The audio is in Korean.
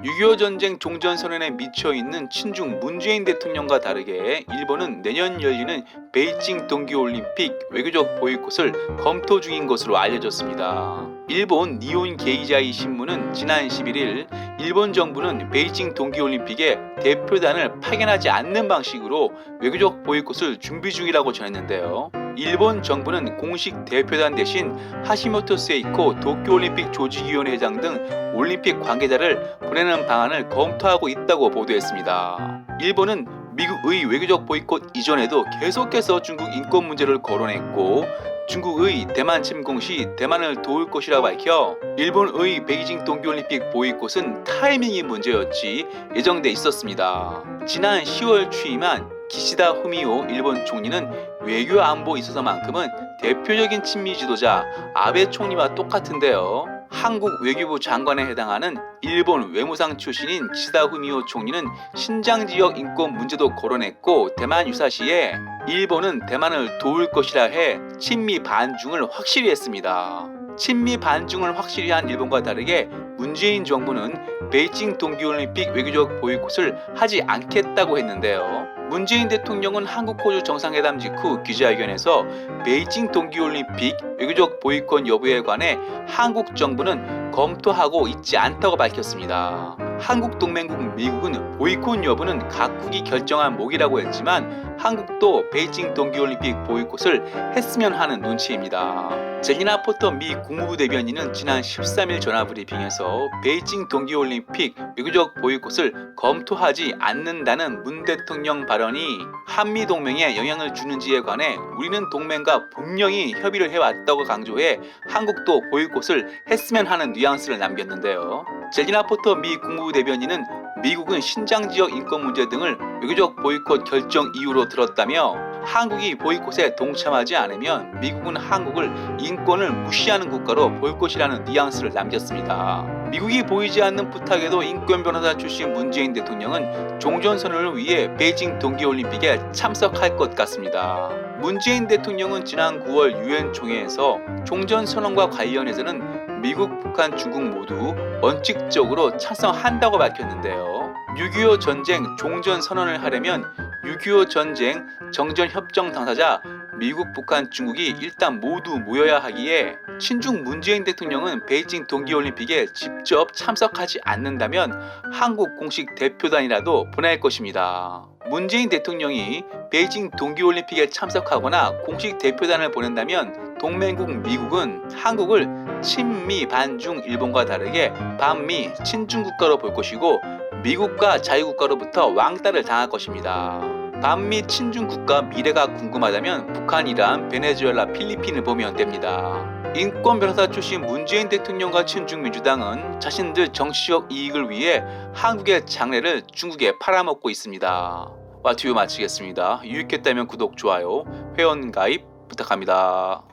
6.25 전쟁 종전선언에 미쳐있는 친중 문재인 대통령과 다르게 일본은 내년 열리는 베이징 동계올림픽 외교적 보이콧을 검토 중인 것으로 알려졌습니다. 일본 니혼 게이자이 신문은 지난 11일 일본 정부는 베이징 동계올림픽에 대표단을 파견하지 않는 방식으로 외교적 보이콧을 준비 중이라고 전했는데요. 일본 정부는 공식 대표단 대신 하시모토 세이코 도쿄올림픽 조직위원회 회장 등 올림픽 관계자를 보내는 방안을 검토하고 있다고 보도했습니다. 일본은 미국의 외교적 보이콧 이전에도 계속해서 중국 인권 문제를 거론했고 중국의 대만 침공 시 대만을 도울 것이라 밝혀 일본의 베이징 동계올림픽 보이콧은 타이밍이 문제였지 예정돼 있었습니다. 지난 10월 취임한 기시다 후미오 일본 총리는 외교 안보에 있어서만큼은 대표적인 친미 지도자 아베 총리와 똑같은데요. 한국 외교부 장관에 해당하는 일본 외무상 출신인 기시다 후미오 총리는 신장 지역 인권 문제도 거론했고 대만 유사시에 일본은 대만을 도울 것이라 해 친미 반중을 확실히 했습니다. 친미 반중을 확실히 한 일본과 다르게 문재인 정부는 베이징 동계올림픽 외교적 보이콧을 하지 않겠다고 했는데요. 문재인 대통령은 한국 호주 정상회담 직후 기자회견에서 베이징 동계올림픽 외교적 보이콧 여부에 관해 한국 정부는 검토하고 있지 않다고 밝혔습니다. 한국 동맹국 미국은 보이콧 여부는 각국이 결정한 몫이라고 했지만 한국도 베이징 동계올림픽 보이콧을 했으면 하는 눈치입니다. 젤리나 포터 미 국무부 대변인은 지난 13일 전화브리핑에서 베이징 동계올림픽 외교적 보이콧을 검토하지 않는다는 문 대통령 발언이 한미동맹에 영향을 주는지에 관해 우리는 동맹과 분명히 협의를 해왔다고 강조해 한국도 보이콧을 했으면 하는 뉘앙스를 남겼는데요. 젤리나 포터 미 국무부 대변인은 미국은 신장 지역 인권 문제 등을 외교적 보이콧 결정 이유로 들었다며 한국이 보이콧에 동참하지 않으면 미국은 한국을 인권을 무시하는 국가로 볼 것이라는 뉘앙스를 남겼습니다. 미국이 보이지 않는 부탁에도 인권 변호사 출신 문재인 대통령은 종전선언을 위해 베이징 동계올림픽에 참석할 것 같습니다. 문재인 대통령은 지난 9월 유엔 총회에서 종전선언과 관련해서는 미국, 북한, 중국 모두 원칙적으로 찬성한다고 밝혔는데요. 6.25 전쟁 종전선언을 하려면 6.25 전쟁 정전협정 당사자 미국, 북한, 중국이 일단 모두 모여야 하기에 친중 문재인 대통령은 베이징 동계올림픽에 직접 참석하지 않는다면 한국 공식 대표단이라도 보낼 것입니다. 문재인 대통령이 베이징 동계올림픽에 참석하거나 공식 대표단을 보낸다면 동맹국 미국은 한국을 친미 반중 일본과 다르게 반미 친중 국가로 볼 것이고 미국과 자유국가로부터 왕따를 당할 것입니다. 반미 친중 국가 미래가 궁금하다면 북한, 이란, 베네수엘라, 필리핀을 보면 됩니다. 인권 변호사 출신 문재인 대통령과 친중민주당은 자신들 정치적 이익을 위해 한국의 장래를 중국에 팔아먹고 있습니다. 와튜브 마치겠습니다. 유익했다면 구독, 좋아요, 회원 가입 부탁합니다.